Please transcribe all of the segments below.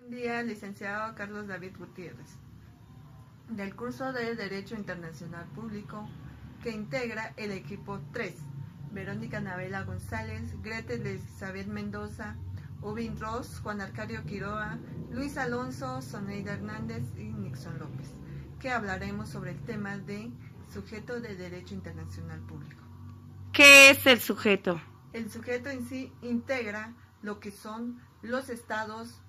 Día, licenciado Carlos David Gutiérrez, del curso de Derecho Internacional Público, que integra el equipo 3, Verónica Navela González, Gretel Elizabeth Mendoza, Ubin Ross, Juan Arcadio Quiroa, Luis Alonso, Soneida Hernández y Nixon López, que hablaremos sobre el tema de sujeto de Derecho Internacional Público. ¿Qué es el sujeto? El sujeto en sí integra lo que son los estados,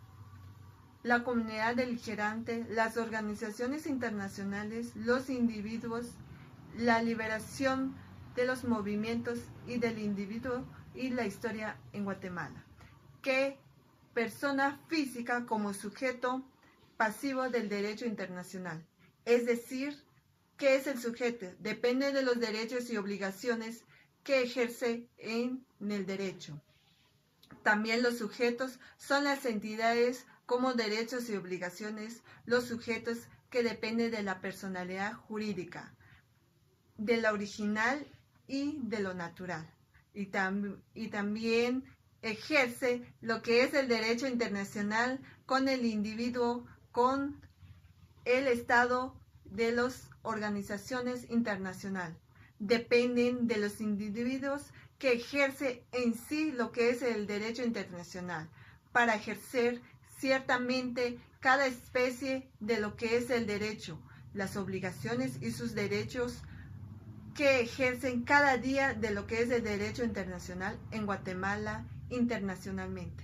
la comunidad beligerante, las organizaciones internacionales, los individuos, la liberación de los movimientos y del individuo y la historia en Guatemala. ¿Qué persona física como sujeto pasivo del derecho internacional? Es decir, ¿qué es el sujeto? Depende de los derechos y obligaciones que ejerce en el derecho. También los sujetos son las entidades como derechos y obligaciones, los sujetos que dependen de la personalidad jurídica, de la original y de lo natural. Y también ejerce lo que es el derecho internacional con el individuo, con el Estado de las organizaciones internacionales. Dependen de los individuos que ejerce en sí lo que es el derecho internacional, para ejercer ciertamente cada especie de lo que es el derecho, las obligaciones y sus derechos que ejercen cada día de lo que es el derecho internacional en Guatemala internacionalmente.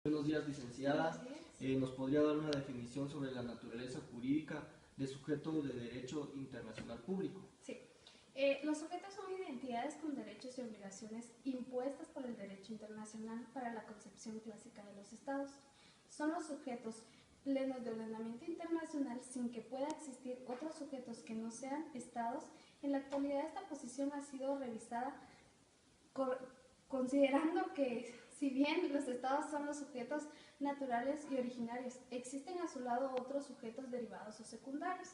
Buenos días, licenciada. ¿Nos podría dar una definición sobre la naturaleza jurídica de sujeto de derecho internacional público? Sí. Los sujetos son identidades con derechos y obligaciones impuestas por el derecho internacional para la concepción clásica de los estados. Son los sujetos plenos de ordenamiento internacional sin que pueda existir otros sujetos que no sean estados. En la actualidad esta posición ha sido revisada considerando que si bien los estados son los sujetos naturales y originarios, existen a su lado otros sujetos derivados o secundarios.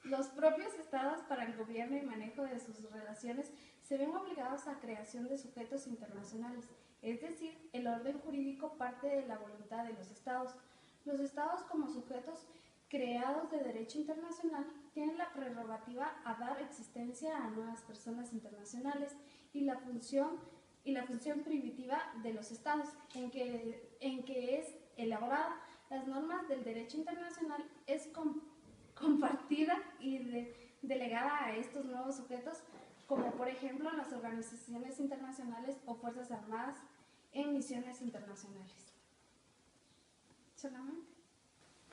Los propios estados, para el gobierno y manejo de sus relaciones, se ven obligados a creación de sujetos internacionales, es decir, el orden jurídico parte de la voluntad de los estados. Los estados, como sujetos creados de derecho internacional, tienen la prerrogativa a dar existencia a nuevas personas internacionales y la función primitiva de los estados, en que es elaborada las normas del derecho internacional, es compartida y delegada a estos nuevos sujetos, como por ejemplo las organizaciones internacionales o fuerzas armadas en misiones internacionales. Solamente.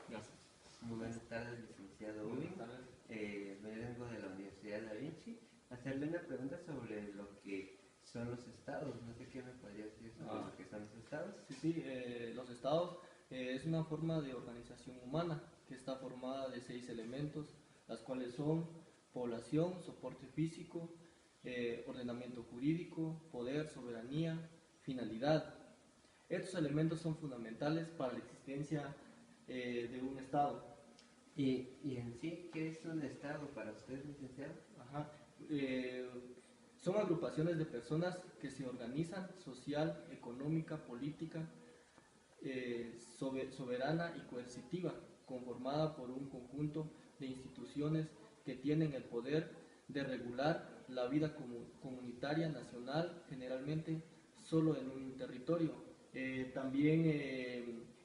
Gracias. Muy buenas tardes, licenciado Ubin. Me vengo de la Universidad Da Vinci a hacerle una pregunta sobre lo que son los estados. No sé qué me podría decir sobre lo que son los estados. Sí, los estados es una forma de organización humana que está formada de 6 elementos, las cuales son población, soporte físico, ordenamiento jurídico, poder, soberanía, finalidad. Estos elementos son fundamentales para la existencia de un estado. ¿Y en sí qué es un estado para usted, licenciado? Son agrupaciones de personas que se organizan social, económica, política, soberana y coercitiva, conformada por un conjunto de instituciones que tienen el poder de regular la vida comunitaria nacional, generalmente solo en un territorio. También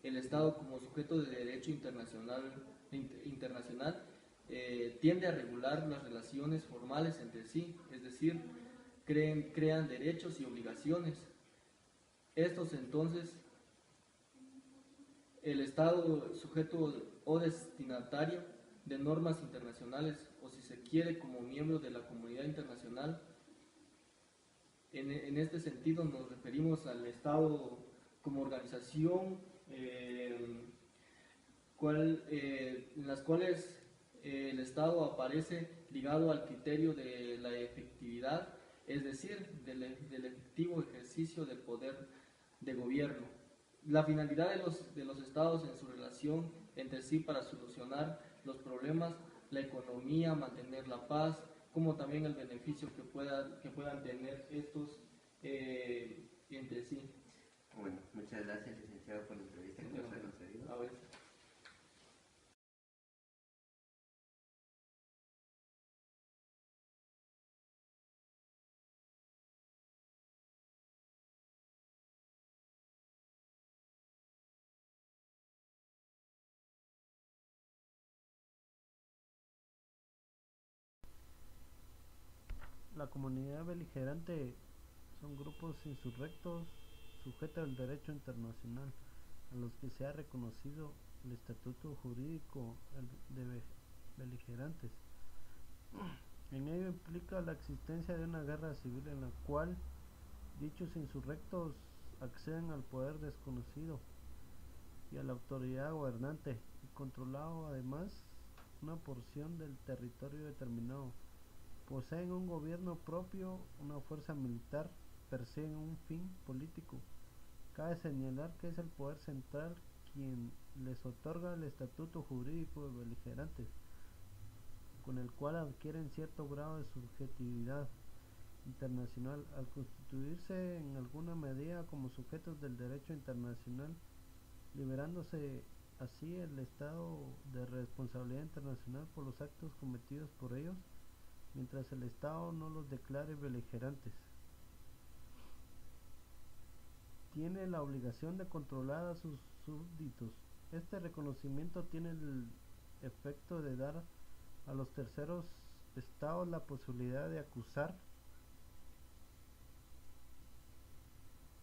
el Estado, como sujeto de derecho internacional tiende a regular las relaciones formales entre sí, es decir, crean derechos y obligaciones. Estos entonces, el Estado sujeto o destinatario de normas internacionales, o si se quiere como miembro de la comunidad internacional. En este sentido nos referimos al Estado como organización en las cuales el Estado aparece ligado al criterio de la efectividad, es decir, del efectivo ejercicio del poder de gobierno. La finalidad de los estados en su relación entre sí para solucionar los problemas, la economía, mantener la paz, como también el beneficio que puedan tener estos entre sí. Bueno, muchas gracias, licenciado, por la entrevista que nos ha concedido. A ver. La comunidad beligerante son grupos insurrectos sujetos al derecho internacional, a los que se ha reconocido el estatuto jurídico de beligerantes. En ello implica la existencia de una guerra civil en la cual dichos insurrectos acceden al poder desconocido y a la autoridad gobernante, y controlado además una porción del territorio determinado. Poseen un gobierno propio, una fuerza militar, persiguen un fin político. Cabe señalar que es el poder central quien les otorga el estatuto jurídico de beligerantes, con el cual adquieren cierto grado de subjetividad internacional al constituirse en alguna medida como sujetos del derecho internacional, liberándose así el Estado de responsabilidad internacional por los actos cometidos por ellos, mientras el Estado no los declare beligerantes. Tiene la obligación de controlar a sus súbditos. Este reconocimiento tiene el efecto de dar a los terceros estados la posibilidad de acusar,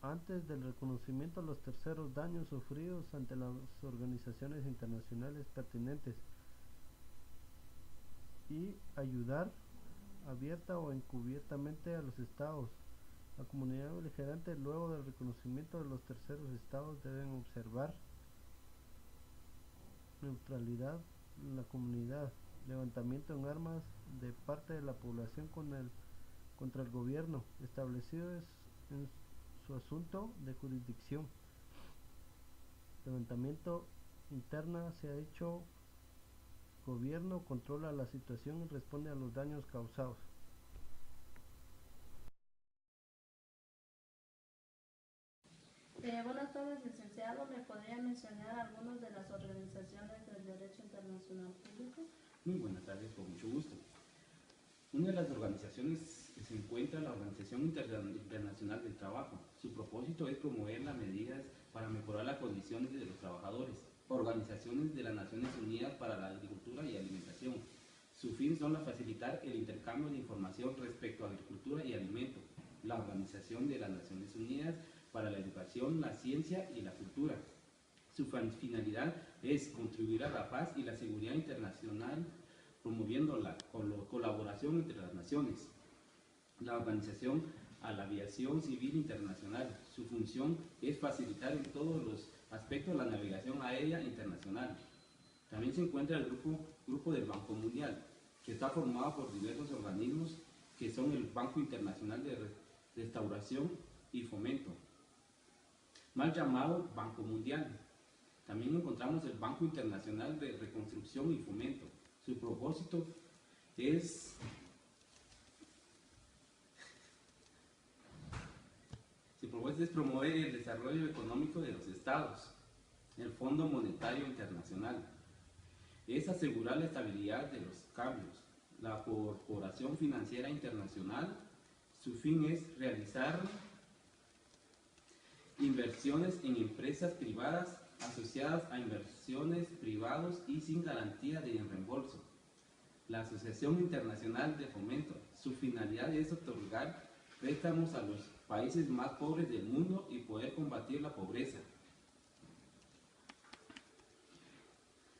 antes del reconocimiento, los terceros daños sufridos ante las organizaciones internacionales pertinentes, y ayudar abierta o encubiertamente a los estados. La comunidad beligerante, luego del reconocimiento de los terceros estados, deben observar neutralidad en la comunidad, levantamiento en armas de parte de la población contra el gobierno establecido en su asunto de jurisdicción. Levantamiento interna se ha hecho gobierno, controla la situación y responde a los daños causados. Buenas tardes, licenciado. ¿Me podría mencionar algunas de las organizaciones del derecho internacional público? Muy buenas tardes, con mucho gusto. Una de las organizaciones que se encuentra la Organización Internacional del Trabajo. Su propósito es promover las medidas para mejorar las condiciones de los trabajadores. Organizaciones de las Naciones Unidas para la Agricultura y Alimentación. Su fin son facilitar el intercambio de información respecto a agricultura y alimento. La Organización de las Naciones Unidas para la Educación, la Ciencia y la Cultura. Su finalidad es contribuir a la paz y la seguridad internacional, promoviendo la colaboración entre las naciones. La Organización a la Aviación Civil Internacional. Su función es facilitar en todos los aspectos la navegación aérea internacional. También se encuentra el grupo del Banco Mundial, que está formado por diversos organismos que son el Banco Internacional de Restauración y Fomento, mal llamado Banco Mundial. También encontramos el Banco Internacional de Reconstrucción y Fomento. Su propósito es promover el desarrollo económico de los estados. El Fondo Monetario Internacional es asegurar la estabilidad de los cambios. La Corporación Financiera Internacional, su fin es realizar inversiones en empresas privadas asociadas a inversiones privados y sin garantía de reembolso. La Asociación Internacional de Fomento, su finalidad es otorgar préstamos a los países más pobres del mundo y poder combatir la pobreza.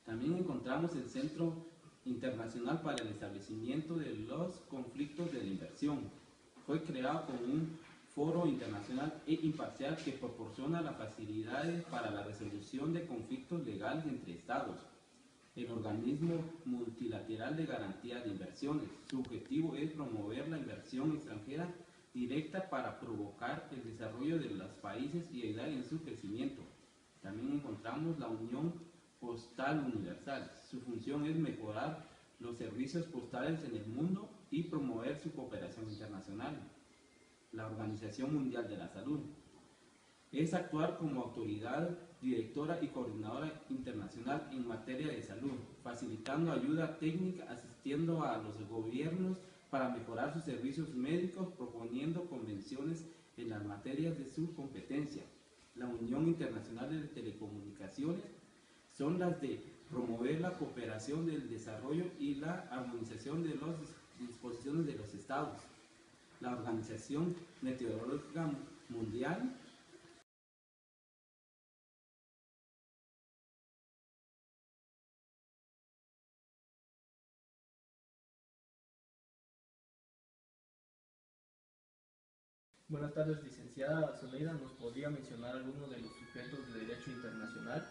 También encontramos el Centro Internacional para el Establecimiento de los Conflictos de la Inversión. Fue creado como un foro internacional e imparcial que proporciona las facilidades para la resolución de conflictos legales entre estados. El organismo multilateral de garantía de inversiones. Su objetivo es promover la inversión extranjera directa para provocar el desarrollo de los países y ayudar en su crecimiento. También encontramos la Unión Postal Universal. Su función es mejorar los servicios postales en el mundo y promover su cooperación internacional. La Organización Mundial de la Salud es actuar como autoridad directora y coordinadora internacional en materia de salud, facilitando ayuda técnica, asistiendo a los gobiernos para mejorar sus servicios médicos, proponiendo convenciones en las materias de su competencia. La Unión Internacional de Telecomunicaciones son las de promover la cooperación del desarrollo y la armonización de las disposiciones de los estados. La Organización Meteorológica Mundial Buenas tardes, licenciada Soleida. ¿Nos podría mencionar algunos de los sujetos de derecho internacional?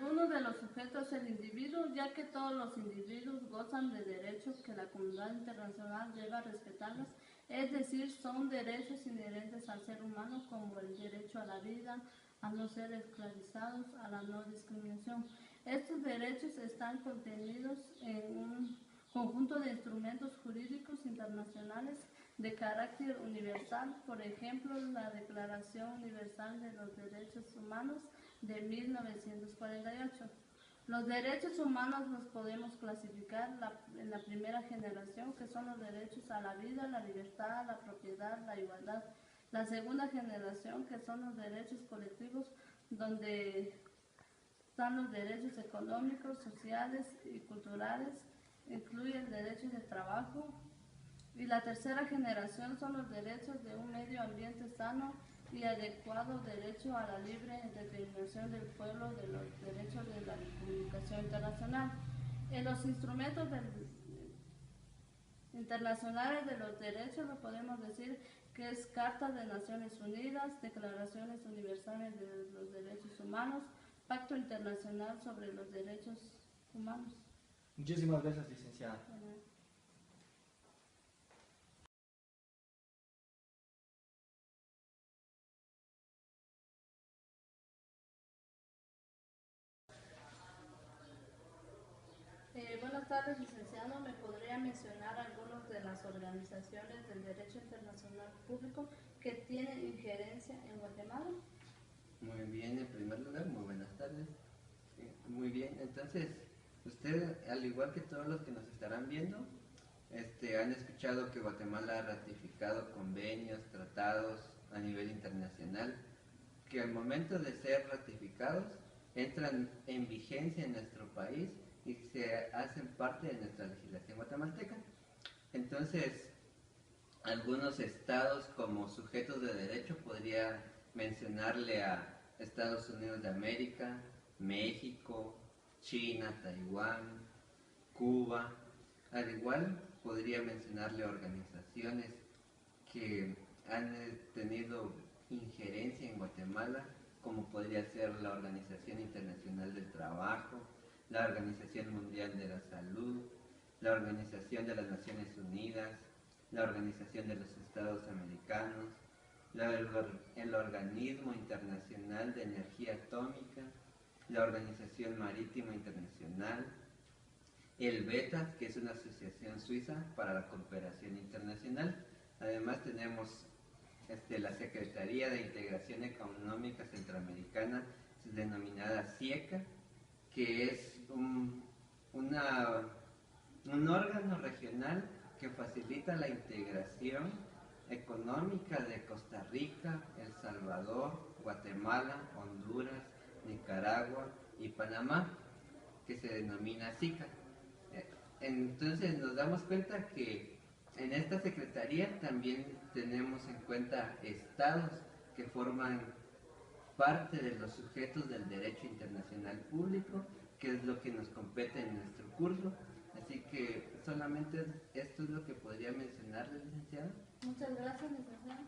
Uno de los sujetos es el individuo, ya que todos los individuos gozan de derechos que la comunidad internacional deba respetarlos, es decir, son derechos inherentes al ser humano, como el derecho a la vida, a no ser esclavizados, a la no discriminación. Estos derechos están contenidos en un conjunto de instrumentos jurídicos internacionales de carácter universal, por ejemplo, la Declaración Universal de los Derechos Humanos de 1948. Los derechos humanos los podemos clasificar en la primera generación, que son los derechos a la vida, la libertad, la propiedad, la igualdad. La segunda generación, que son los derechos colectivos, donde están los derechos económicos, sociales y culturales, incluye el derecho de trabajo. Y la tercera generación son los derechos de un medio ambiente sano y adecuado, derecho a la libre determinación del pueblo, de los derechos de la comunicación internacional. En los instrumentos internacionales de los derechos lo podemos decir que es Carta de Naciones Unidas, Declaraciones Universales de los Derechos Humanos, Pacto Internacional sobre los Derechos Humanos. Muchísimas gracias, licenciada. Buenas tardes, licenciado. ¿Me podría mencionar algunas de las organizaciones del derecho internacional público que tienen injerencia en Guatemala? Muy bien, en primer lugar, muy buenas tardes. Muy bien, entonces, usted, al igual que todos los que nos estarán viendo, han escuchado que Guatemala ha ratificado convenios, tratados a nivel internacional, que al momento de ser ratificados entran en vigencia en nuestro país y se hacen parte de nuestra legislación guatemalteca. Entonces, algunos estados como sujetos de derecho podría mencionarle a Estados Unidos de América, México, China, Taiwán, Cuba. Al igual podría mencionarle organizaciones que han tenido injerencia en Guatemala, como podría ser la Organización Internacional del Trabajo, la Organización Mundial de la Salud, la Organización de las Naciones Unidas, la Organización de los Estados Americanos, el Organismo Internacional de Energía Atómica, la Organización Marítima Internacional, el BETA, que es una asociación suiza para la cooperación internacional. Además tenemos la Secretaría de Integración Económica Centroamericana, denominada SIECA, que es un órgano regional que facilita la integración económica de Costa Rica, El Salvador, Guatemala, Honduras, Nicaragua y Panamá, que se denomina SICA. Entonces nos damos cuenta que en esta secretaría también tenemos en cuenta estados que forman parte de los sujetos del derecho internacional público, que es lo que nos compete en nuestro curso. Así que solamente esto es lo que podría mencionarle, licenciado. Muchas gracias, licenciado.